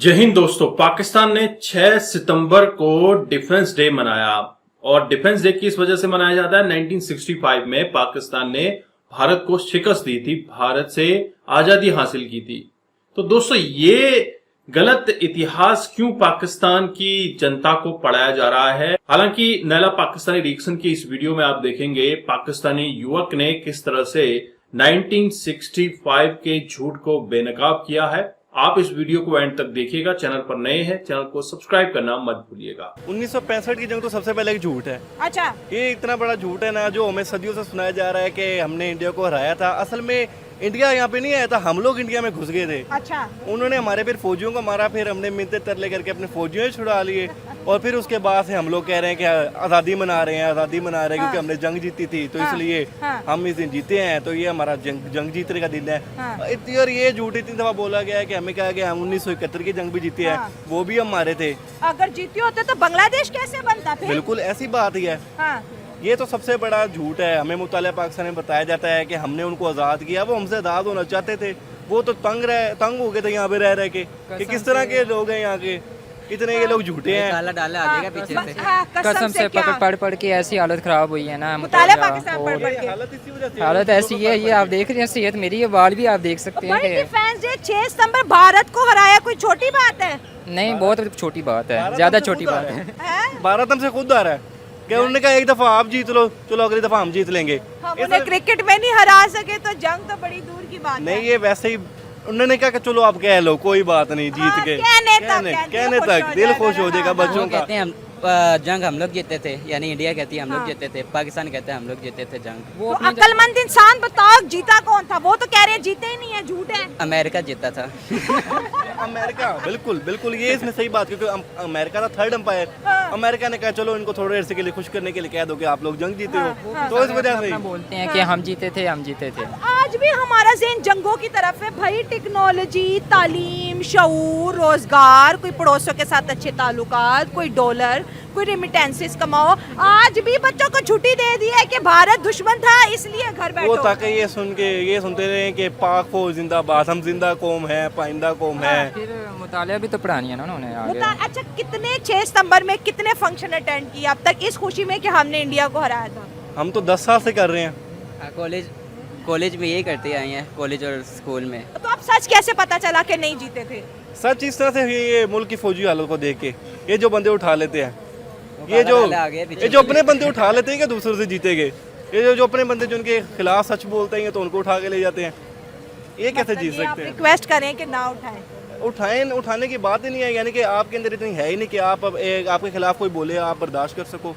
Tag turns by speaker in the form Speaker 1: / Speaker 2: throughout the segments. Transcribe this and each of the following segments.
Speaker 1: जय हिंद दोस्तों। पाकिस्तान ने 6 सितंबर को डिफेंस डे मनाया और डिफेंस डे किस वजह से मनाया जाता है। 1965 में पाकिस्तान ने भारत को शिकस्त दी थी, भारत से आजादी हासिल की थी। तो दोस्तों ये गलत इतिहास क्यों पाकिस्तान की जनता को पढ़ाया जा रहा है। हालांकि नैला पाकिस्तानी रिएक्शन की इस वीडियो में आप देखेंगे पाकिस्तानी युवक ने किस तरह से 1965 के झूठ को बेनकाब किया है। आप इस वीडियो को एंड तक देखिएगा। चैनल पर नए हैं, चैनल को सब्सक्राइब करना मत भूलिएगा।
Speaker 2: 1965 की जंग तो सबसे पहले एक झूठ है।
Speaker 3: अच्छा,
Speaker 2: ये इतना बड़ा झूठ है ना, जो हमें सदियों से सुनाया जा रहा है कि हमने इंडिया को हराया था। असल में इंडिया यहाँ पे नहीं आया था, हम लोग इंडिया में घुस गए थे।
Speaker 3: अच्छा,
Speaker 2: उन्होंने हमारे फिर फौजियों को मारा, फिर हमने मिन्नतें तरले करके अपने फौजियों छुड़ा लिए और फिर उसके बाद से हम लोग कह रहे हैं कि आज़ादी मना रहे हैं, आज़ादी मना रहे हैं क्योंकि हमने जंग जीती थी, तो इसलिए हम इस दिन जीते हैं, तो ये हमारा जंग जीतने का दिन है। और ये झूठ इतनी दफा बोला गया है कि हमें कहा गया हम 1971 की जंग भी जीते हैं, वो भी हम मारे थे।
Speaker 3: अगर जीते होते तो बांग्लादेश कैसे बनता फिर?
Speaker 2: बिल्कुल ऐसी बात ही है। ये तो सबसे बड़ा झूठ है। हमें मुतालिया पाकिस्तान में बताया जाता है कि हमने उनको आज़ाद किया, वो हमसे आज़ाद होना चाहते थे। वो तो तंग हो गए थे यहाँ पे रह के कि किस तरह के लोग हैं यहाँ के, इतने ये लोग झूठे हैं।
Speaker 4: ताला डाला आ जाएगा पीछे से।
Speaker 3: कसम से
Speaker 4: पढ़ के ऐसी हालत खराब हुई है ना।
Speaker 3: मुतालिया पाकिस्तान पढ़ के
Speaker 2: हालत इसी वजह से
Speaker 4: हालत ऐसी है, ये आप देख रहे हैं सेहत मेरी, ये बाल भी आप देख सकते हैं
Speaker 3: वर्ल्ड
Speaker 4: कि
Speaker 3: डिफेंस डे 6 सितंबर भारत को हराया कोई छोटी बात है?
Speaker 4: नहीं, बहुत छोटी बात है, ज्यादा छोटी बात है।
Speaker 2: भारत हमसे खुद आ रहा है कि उन्होंने कहा एक दफा आप जीत लो, चलो अगली दफा हम जीत लेंगे।
Speaker 3: हम उन्हें क्रिकेट में नहीं हरा सके तो जंग तो बड़ी दूर की बात है।
Speaker 2: नहीं, ये वैसे ही उन्होंने कहा कि चलो आप कह लो, कोई बात नहीं, जीत गए। कहने तक दिल खुश हो जाएगा बच्चों का।
Speaker 4: कहते हैं हम जंग हम लोग जीते थे, यानी इंडिया कहती है हम लोग जीते थे, पाकिस्तान कहते हैं हम लोग जीते थे जंग।
Speaker 3: वो अक्लमंद इंसान बताओ जीता कौन था? वो तो कह रहे हैं जीते ही नहीं है, झूठ है।
Speaker 4: अमेरिका जीता था।
Speaker 2: अमेरिका, बिल्कुल बिल्कुल, ये इसमें सही बात, क्योंकि अमेरिका था थर्ड अंपायर। अमेरिका ने कहा चलो इनको थोड़े अरसे के लिए खुश करने के लिए कह दो कि आप लोग जंग जीते हो, तो इस वजह से
Speaker 4: बोलते हैं कि हम जीते थे, हम जीते थे।
Speaker 3: आज भी हमारा ज़हन जंगों की तरफ है भाई। टेक्नोलॉजी, तालीम, शऊर, रोजगार, कोई पड़ोसियों के साथ अच्छे ताल्लुकात, कोई डॉलर, कोई रेमिटेंसेस कमाओ। आज भी बच्चों को छुट्टी दे दी है कि भारत दुश्मन था इसलिए घर बैठो।
Speaker 2: वो ताकि ये सुनते रहे कि पाक फौज जिंदाबाद, हम जिंदा कौम है, पाइंदा कौम है।
Speaker 4: फिर मुतालिया भी तो पढ़ानी है ना उन्होंने आगे।
Speaker 3: अच्छा, कितने 6 सितंबर में कितने फंक्शन अटेंड किए अब तक इस खुशी में कि हमने इंडिया को हराया था?
Speaker 2: हम तो 10 साल से कर रहे हैं।
Speaker 4: कॉलेज में यही करते आए हैं, कॉलेज और स्कूल में।
Speaker 3: तो अब सच कैसे पता चला कि नहीं जीते थे?
Speaker 2: सच इस तरह से ये मुल्क की फौजी हालत को देख के, ये जो बंदे उठा लेते हैं, ये जो अपने बंदे उठा लेते हैं कि दूसरों से जीते गए, ये जो अपने बंदे जो उनके खिलाफ सच बोलते हैं तो उनको उठा के ले जाते हैं, ये कैसे जीत सकते हैं?
Speaker 3: रिक्वेस्ट करें कि ना
Speaker 2: उठाने की बात ही नहीं है, यानी कि आपके अंदर इतनी है ही नहीं कि आप आपके खिलाफ कोई बोले आप बर्दाश्त कर सको।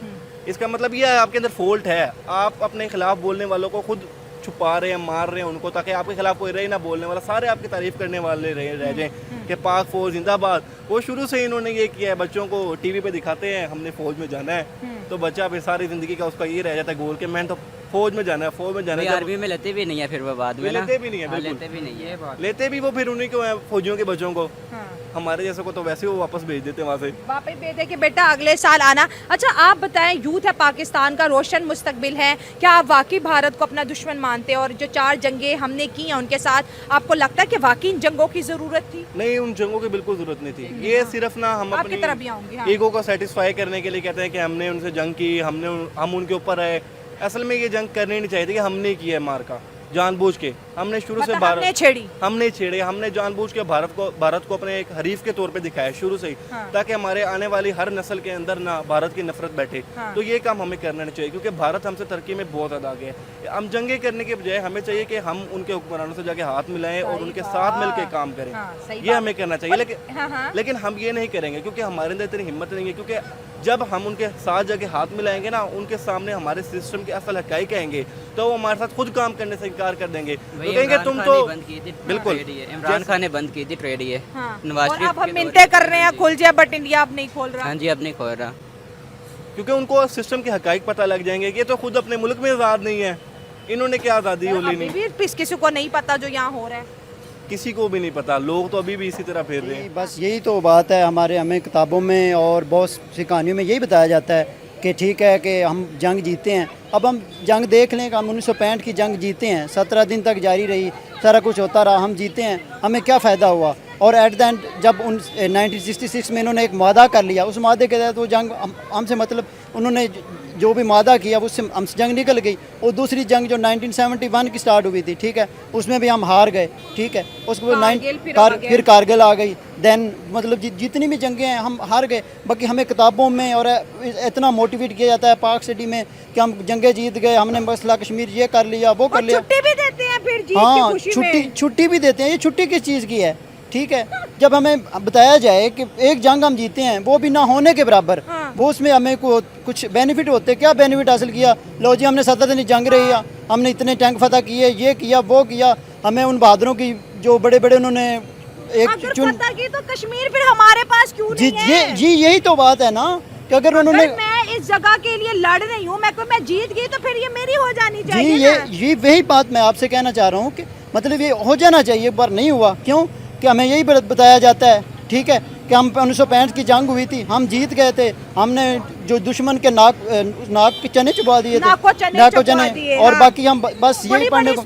Speaker 2: इसका मतलब ये है आपके अंदर फॉल्ट है, आप अपने खिलाफ बोलने वालों को खुद छुपा रहे हैं, मार रहे हैं उनको, ताकि आपके खिलाफ कोई रहे ना बोलने वाला, सारे आपकी तारीफ करने वाले रह जाएं कि पाक फौज जिंदाबाद। वो शुरू से इन्होंने ये किया है, बच्चों को टीवी पे दिखाते हैं हमने फौज में जाना है, तो बच्चा फिर सारी जिंदगी का उसका ये रह जाता है गोल के मैं तो फौज में जाना है, फौज में जाना है।
Speaker 4: आर्मी में लेते भी नहीं है, फिर वो बाद में
Speaker 2: लेते भी नहीं है,
Speaker 4: लेते भी नहीं है,
Speaker 2: लेते भी वो फिर उन्हीं को है, फौजियों के बच्चों को। हमारे जैसे को तो वैसे वो वापस भेज देते हैं वहाँ से,
Speaker 3: वापस भेज दे कि बेटा अगले साल आना। अच्छा, आप बताएं, यूथ है पाकिस्तान का, रोशन मुस्तकबिल है, क्या आप वाकई भारत को अपना दुश्मन मानते हैं? और जो 4 जंगें हमने की हैं उनके साथ, आपको लगता है कि वाकई इन जंगों की जरूरत थी?
Speaker 2: नहीं, उन जंगों की बिल्कुल जरूरत नहीं थी। ये सिर्फ ना हम अपनी ईगो को सेटिस्फाई करने के लिए कहते हैं कि हमने उनसे जंग की, हम उनके ऊपर आए। असल में ये जंग करनी नहीं चाहिए थी कि हमने की है मार का जानबूझ के। हमने शुरू से हमने छेड़े, हमने जानबूझ के भारत को अपने एक हरीफ के तौर पे दिखाया शुरू से ही, ताकि हमारे आने वाली हर नस्ल के अंदर ना भारत की नफरत बैठे। तो ये काम हमें करना नहीं चाहिए, क्योंकि भारत हमसे तरक्की में बहुत ज़्यादा आगे है। हम जंगे करने के बजाय हमें चाहिए कि हम उनके हुक्मरानों से जाके हाथ मिलाएं और उनके साथ मिल के काम करें। ये हमें करना चाहिए, लेकिन हम ये नहीं करेंगे क्योंकि हमारे अंदर इतनी हिम्मत नहीं है। क्योंकि जब हम उनके साथ जाके हाथ मिलाएंगे ना, उनके सामने हमारे सिस्टम के असल हक़ाइक़ आएंगे, तो वो हमारे साथ खुद काम करने से इनकार कर देंगे। तो कहेंगे तुम तो बिल्कुल,
Speaker 4: इमरान खान ने बंद की थी ट्रेड, ये
Speaker 3: नवाज शरीफ। अब हम मिन्नतें कर रहे हैं खुल जाए, बट इंडिया अब नहीं खोल रहा।
Speaker 4: हाँ जी, अब नहीं खोल रहा,
Speaker 2: क्योंकि उनको सिस्टम के हक़ाइक़ पता लग जाएंगे। ये तो खुद अपने मुल्क में आज़ाद नहीं है, इन्होंने क्या आज़ादी हो लेनी?
Speaker 3: किसी को नहीं पता जो यहाँ हो रहा है,
Speaker 2: किसी को भी नहीं पता, लोग तो अभी भी इसी तरह फिर रहे हैं।
Speaker 5: बस यही तो बात है, हमें किताबों में और बहुत सी कहानियों में यही बताया जाता है कि ठीक है कि हम जंग जीते हैं। अब हम जंग देख लें कि हम 1965 की जंग जीते हैं, 17 दिन तक जारी रही, सारा कुछ होता रहा, हम जीते हैं, हमें क्या फ़ायदा हुआ? और एट द एंड जब 1966 में इन्होंने एक मादा कर लिया, उस मादे के तहत वो जंग हमसे मतलब उन्होंने जो भी मादा किया उससे हमसे जंग निकल गई। और दूसरी जंग जो 1971 की स्टार्ट हुई थी, ठीक है, उसमें भी हम हार गए, ठीक है। उसके बाद फिर कारगिल आ गई। देन मतलब जितनी भी जंगें हैं हम हार गए। बाकी हमें किताबों में और इतना मोटिवेट किया जाता है पाक सिटी में कि हम जंगें जीत गए, हमने मसला कश्मीर ये कर लिया, वो कर लिया।
Speaker 3: छुट्टी भी देते हैं फिर जीत
Speaker 5: हाँ,
Speaker 3: की खुशी में।
Speaker 5: छुट्टी भी देते हैं। ये छुट्टी किस चीज़ की है, ठीक है। जब हमें बताया जाए कि एक जंग हम जीते हैं वो भी ना होने के बराबर, वो उसमें हमें कुछ बेनिफिट होते, क्या बेनिफिट हासिल किया? लो जी, हमने 17 दिन जंग रही है, हमने इतने टैंक फतह किए, ये किया वो किया। हमें उन बहादुरों की जो बड़े बड़े उन्होंने एक
Speaker 3: फतह की तो कश्मीर फिर हमारे पास क्यों नहीं है?
Speaker 5: जी यही तो बात है ना कि अगर उन्होंने
Speaker 3: मैं इस जगह के लिए लड़ रही हूँ, मैं जीत गई तो फिर ये मेरी हो जानी
Speaker 5: जी
Speaker 3: चाहिए।
Speaker 5: ये वही बात मैं आपसे कहना चाह रहा हूँ कि मतलब ये हो जाना चाहिए, पर नहीं हुआ। क्यों? कि हमें यही बताया जाता है, ठीक है, कि हम 1965 की जंग हुई थी, हम जीत गए थे, हमने जो दुश्मन के नाक के चने चुबा दिए थे,
Speaker 3: नाको चने
Speaker 5: और
Speaker 3: हाँ।
Speaker 5: बाकी हम बस यही पढ़ने को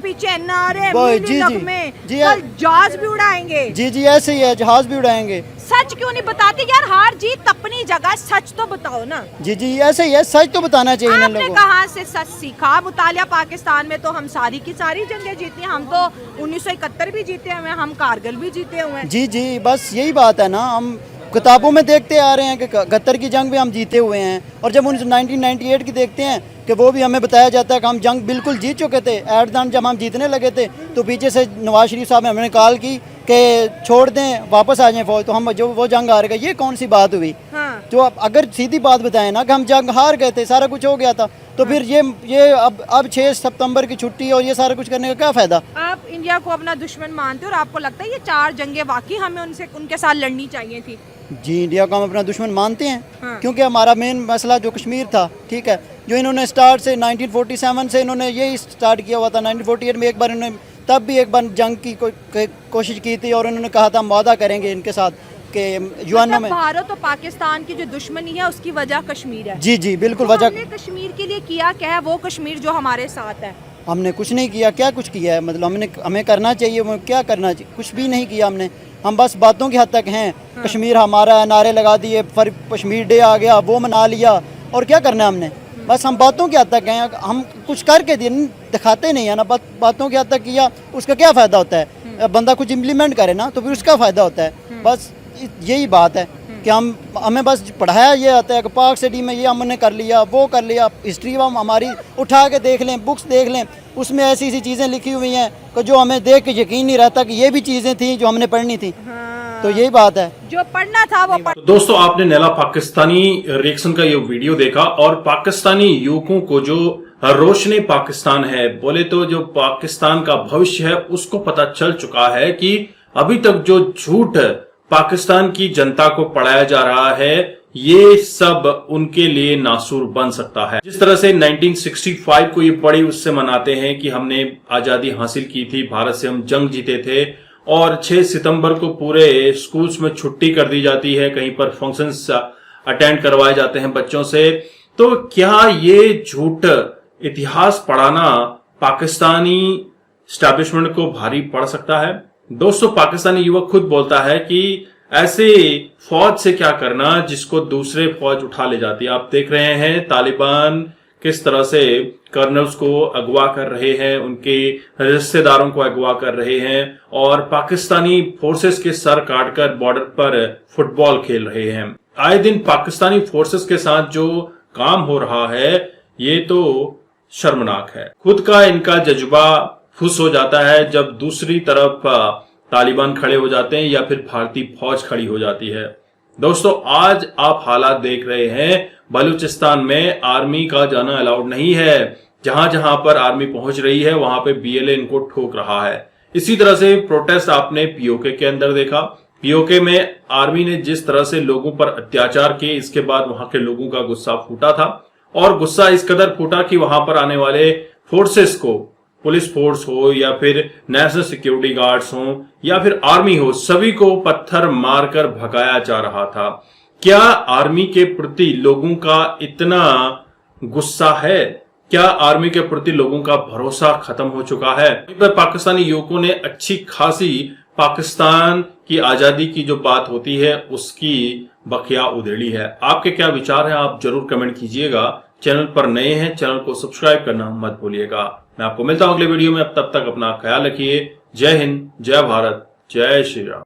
Speaker 3: जी जहाज भी उड़ाएंगे।
Speaker 5: जी ऐसे ही है, जहाज भी उड़ाएंगे।
Speaker 3: सच क्यों नहीं बताते यार? हार जीत अपनी जगह, सच तो बताओ ना।
Speaker 5: जी ऐसे ही है, सच तो बताना चाहिए इन
Speaker 3: आपने
Speaker 5: लोगों को।
Speaker 3: कहाँ से सच सीखा? मुतालिया पाकिस्तान में तो हम सारी की सारी जंगें जीती हैं, हम तो 1971 भी जीते हुए हैं, हम कारगिल भी जीते हुए हैं।
Speaker 5: जी बस यही बात है ना, हम किताबों में देखते आ रहे हैं कि 71 की जंग भी हम जीते हुए हैं, और जब 1998 की देखते हैं कि वो भी हमें बताया जाता है कि हम जंग बिल्कुल जीत चुके थे। एट द एंड जब हम जीतने लगे थे तो पीछे से नवाज शरीफ साहब ने हमें कॉल की कि छोड़ दें, वापस आ जाएं फौज, तो हम जो वो जंग हार गए। ये कौन सी बात हुई?
Speaker 3: हाँ।
Speaker 5: तो अगर सीधी बात बताएं ना कि हम जंग हार गए थे, सारा कुछ हो गया था, तो फिर ये अब 6 सितंबर की छुट्टी और ये सारा कुछ करने का क्या फ़ायदा?
Speaker 3: आप इंडिया को अपना दुश्मन मानते हो और आपको लगता है ये 4 जंगें वाकई हमें उनके साथ लड़नी चाहिए थी?
Speaker 5: जी, इंडिया को हम अपना दुश्मन मानते हैं।
Speaker 3: हाँ।
Speaker 5: क्योंकि हमारा मेन मसला जो कश्मीर था, ठीक है, जो इन्होंने स्टार्ट से 1947 से इन्होंने यही स्टार्ट किया हुआ था। 1948 में एक बार इन्होंने तब भी एक बार जंग की कोशिश की थी, और उन्होंने कहा था हम वादा करेंगे इनके साथ कि यूएनओ में।
Speaker 3: भारत और पाकिस्तान की जो दुश्मनी है उसकी वजह कश्मीर है।
Speaker 5: जी बिल्कुल
Speaker 3: तो
Speaker 5: वजह।
Speaker 3: हमने कश्मीर के लिए किया क्या है? वो कश्मीर जो हमारे साथ है,
Speaker 5: हमने कुछ नहीं किया। क्या कुछ किया है? मतलब हमें करना चाहिए, वो क्या करना चाहिए? कुछ भी नहीं किया हमने। हम बस बातों की हद तक हैं। हाँ। कश्मीर हमारा है, नारे लगा दिए, फिर कश्मीर डे आ गया, वो मना लिया, और क्या करना है हमने? बस हम बातों की हद तक हैं, हम कुछ करके दिखाते नहीं है ना। बातों की हद तक किया, उसका क्या फ़ायदा होता है? बंदा कुछ इम्प्लीमेंट करे ना तो फिर उसका फ़ायदा होता है। बस यही बात है कि हमें बस पढ़ाया ये आता है कि पाक सिटी में ये हमने कर लिया, वो कर लिया। हिस्ट्री हम हमारी उठा के देख लें, बुक्स देख लें, उसमें ऐसी चीज़ें लिखी हुई हैं कि जो हमें देख के यकीन नहीं रहता कि ये भी चीज़ें थी जो हमने पढ़नी थी। तो यही बात है,
Speaker 3: जो पढ़ना था वो
Speaker 1: तो दोस्तों, आपने नैला पाकिस्तानी रिएक्शन का ये वीडियो देखा, और पाकिस्तानी युवकों को जो रोशनी पाकिस्तान है, बोले तो जो पाकिस्तान का भविष्य है, उसको पता चल चुका है कि अभी तक जो झूठ पाकिस्तान की जनता को पढ़ाया जा रहा है, ये सब उनके लिए नासूर बन सकता है। जिस तरह से 1965 को ये बड़ी उससे मनाते हैं कि हमने आजादी हासिल की थी, भारत से हम जंग जीते थे, और 6 सितंबर को पूरे स्कूल्स में छुट्टी कर दी जाती है, कहीं पर फंक्शंस अटेंड करवाए जाते हैं बच्चों से। तो क्या ये झूठ इतिहास पढ़ाना पाकिस्तानी एस्टैब्लिशमेंट को भारी पड़ सकता है? दोस्तों, पाकिस्तानी युवक खुद बोलता है कि ऐसे फौज से क्या करना जिसको दूसरे फौज उठा ले जाती है। आप देख रहे हैं तालिबान किस तरह से कर्नल्स को अगवा कर रहे हैं, उनके रिश्तेदारों को अगवा कर रहे हैं, और पाकिस्तानी फोर्सेस के सर काटकर बॉर्डर पर फुटबॉल खेल रहे हैं। आए दिन पाकिस्तानी फोर्सेस के साथ जो काम हो रहा है, ये तो शर्मनाक है। खुद का इनका जज्बा फुस हो जाता है जब दूसरी तरफ तालिबान खड़े हो जाते हैं या फिर भारतीय फौज खड़ी हो जाती है। दोस्तों, आज आप हालात देख रहे हैं, बलूचिस्तान में आर्मी का जाना अलाउड नहीं है। जहां जहां पर आर्मी पहुंच रही है वहां पे बीएलए इनको ठोक रहा है। इसी तरह से प्रोटेस्ट आपने पीओके के अंदर देखा। पीओके में आर्मी ने जिस तरह से लोगों पर अत्याचार किए, इसके बाद वहां के लोगों का गुस्सा फूटा था, और गुस्सा इस कदर फूटा कि वहां पर आने वाले फोर्सेस को, पुलिस फोर्स हो या फिर नेशनल सिक्योरिटी गार्ड्स हो या फिर आर्मी हो, सभी को पत्थर मारकर भगाया जा रहा था। क्या आर्मी के प्रति लोगों का इतना गुस्सा है? क्या आर्मी के प्रति लोगों का भरोसा खत्म हो चुका है? पर पाकिस्तानी युवकों ने अच्छी खासी पाकिस्तान कि आजादी की जो बात होती है उसकी बखिया उधेड़ी है। आपके क्या विचार हैं, आप जरूर कमेंट कीजिएगा। चैनल पर नए हैं, चैनल को सब्सक्राइब करना मत भूलिएगा। मैं आपको मिलता हूं अगले वीडियो में, अब तब तक अपना ख्याल रखिए। जय हिंद, जय भारत, जय श्री राम।